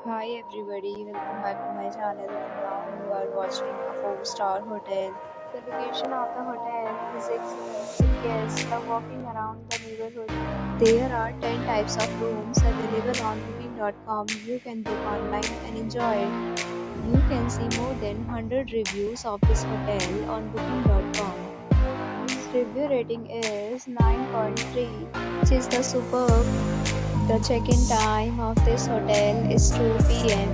Hi everybody, welcome back to my channel and now you are watching a 4-star hotel. The location of the hotel is excellent and guests love walking around the neighborhood. There are 10 types of rooms available on booking.com. You can book online and enjoy it. You can see more than 100 reviews of this hotel on booking.com. Its review rating is 9.3, which is the superb. The check-in time of this hotel is 2 p.m.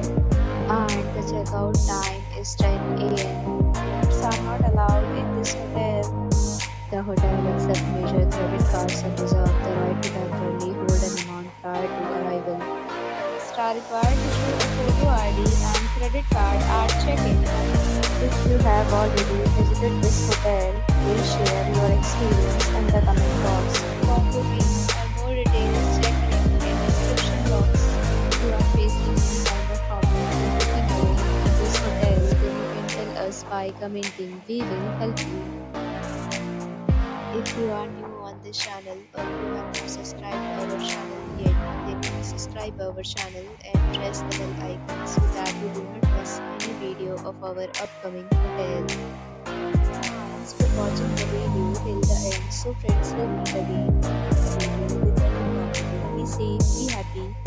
and the checkout time is 10 a.m. Pets are not allowed in this hotel. The hotel accepts major credit cards and reserves the right to temporarily hold an amount prior to arrival. Guests are required to show a photo ID and credit card at check-in. If you have already visited this hotel, please share your experience in the comment box. For booking or more details, check link in description box. If you are facing any kind of problem in booking a room in this hotel, then you can tell us by commenting. We will help you. If you are new on this channel or you have not subscribed our channel yet, then please subscribe our channel and press the bell icon so that you do not miss any video of our upcoming hotel. Thanks for watching the video till the end. So friends, will meet again in the video with a new topic. Be safe, be happy.